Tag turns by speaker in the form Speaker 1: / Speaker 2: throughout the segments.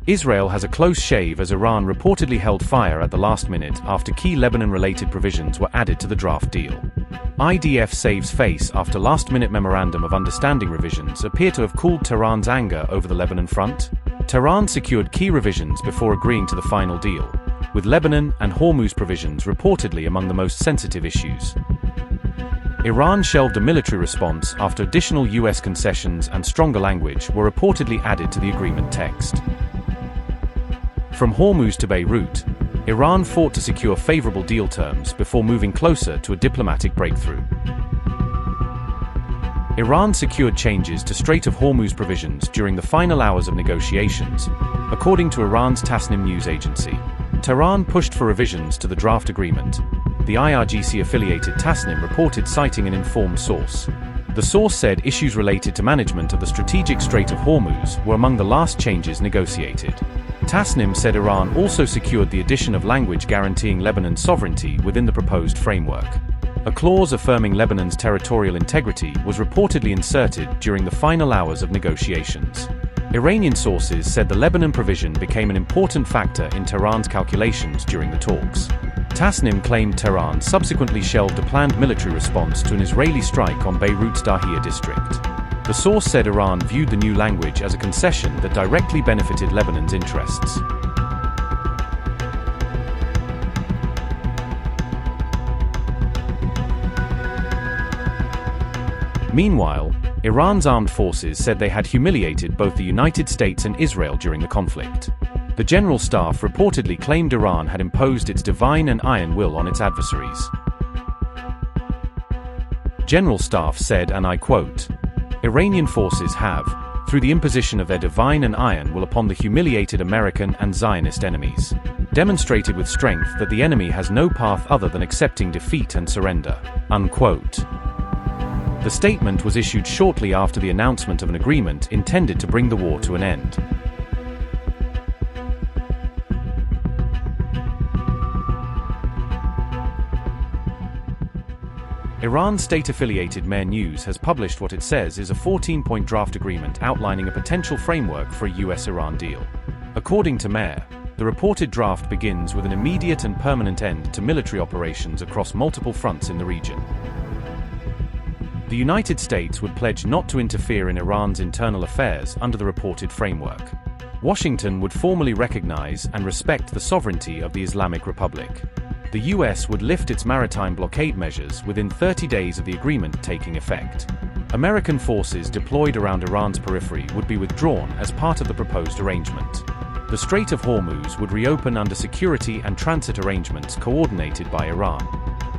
Speaker 1: Israel has a close shave as Iran reportedly held fire at the last minute after key Lebanon-related provisions were added to the draft deal. IDF saves face after last-minute memorandum of understanding revisions appear to have cooled Tehran's anger over the Lebanon front. Tehran secured key revisions before agreeing to the final deal, with Lebanon and Hormuz provisions reportedly among the most sensitive issues. Iran shelved a military response after additional U.S. concessions and stronger language were reportedly added to the agreement text. From Hormuz to Beirut, Iran fought to secure favorable deal terms before moving closer to a diplomatic breakthrough. Iran secured changes to Strait of Hormuz provisions during the final hours of negotiations, according to Iran's Tasnim news agency. Tehran pushed for revisions to the draft agreement, the IRGC-affiliated Tasnim reported, citing an informed source. The source said issues related to management of the strategic Strait of Hormuz were among the last changes negotiated. Tasnim said Iran also secured the addition of language guaranteeing Lebanon's sovereignty within the proposed framework. A clause affirming Lebanon's territorial integrity was reportedly inserted during the final hours of negotiations. Iranian sources said the Lebanon provision became an important factor in Tehran's calculations during the talks. Tasnim claimed Tehran subsequently shelved a planned military response to an Israeli strike on Beirut's Dahiyeh district. The source said Iran viewed the new language as a concession that directly benefited Lebanon's interests. Meanwhile, Iran's armed forces said they had humiliated both the United States and Israel during the conflict. The General Staff reportedly claimed Iran had imposed its divine and iron will on its adversaries. General Staff said, and I quote, "Iranian forces have, through the imposition of their divine and iron will upon the humiliated American and Zionist enemies, demonstrated with strength that the enemy has no path other than accepting defeat and surrender." Unquote. The statement was issued shortly after the announcement of an agreement intended to bring the war to an end. Iran's state-affiliated Mehr News has published what it says is a 14-point draft agreement outlining a potential framework for a U.S. Iran deal. According to Mehr, the reported draft begins with an immediate and permanent end to military operations across multiple fronts in the region. The United States would pledge not to interfere in Iran's internal affairs under the reported framework. Washington would formally recognize and respect the sovereignty of the Islamic Republic. The U.S. would lift its maritime blockade measures within 30 days of the agreement taking effect. American forces deployed around Iran's periphery would be withdrawn as part of the proposed arrangement. The Strait of Hormuz would reopen under security and transit arrangements coordinated by Iran.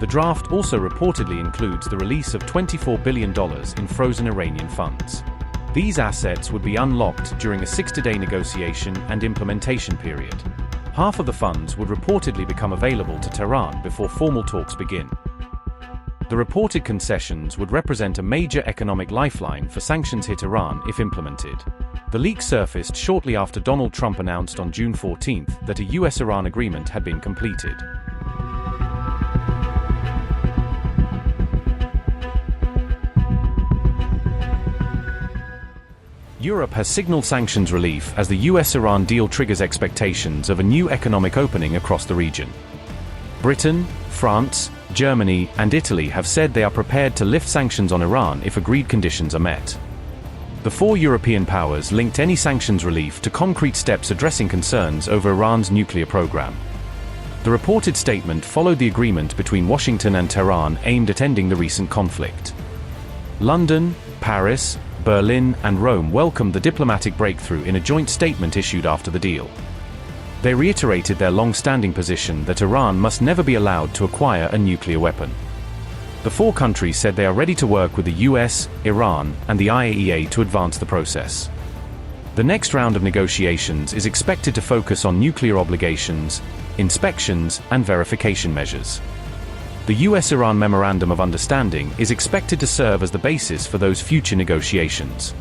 Speaker 1: The draft also reportedly includes the release of $24 billion in frozen Iranian funds. These assets would be unlocked during a 60-day negotiation and implementation period. Half of the funds would reportedly become available to Tehran before formal talks begin. The reported concessions would represent a major economic lifeline for sanctions-hit Iran if implemented. The leak surfaced shortly after Donald Trump announced on June 14 that a U.S.-Iran agreement had been completed. Europe has signaled sanctions relief as the U.S.-Iran deal triggers expectations of a new economic opening across the region. Britain, France, Germany, and Italy have said they are prepared to lift sanctions on Iran if agreed conditions are met. The four European powers linked any sanctions relief to concrete steps addressing concerns over Iran's nuclear program. The reported statement followed the agreement between Washington and Tehran aimed at ending the recent conflict. London, Paris, Berlin, and Rome welcomed the diplomatic breakthrough in a joint statement issued after the deal. They reiterated their long-standing position that Iran must never be allowed to acquire a nuclear weapon. The four countries said they are ready to work with the US, Iran, and the IAEA to advance the process. The next round of negotiations is expected to focus on nuclear obligations, inspections, and verification measures. The U.S.-Iran Memorandum of Understanding is expected to serve as the basis for those future negotiations.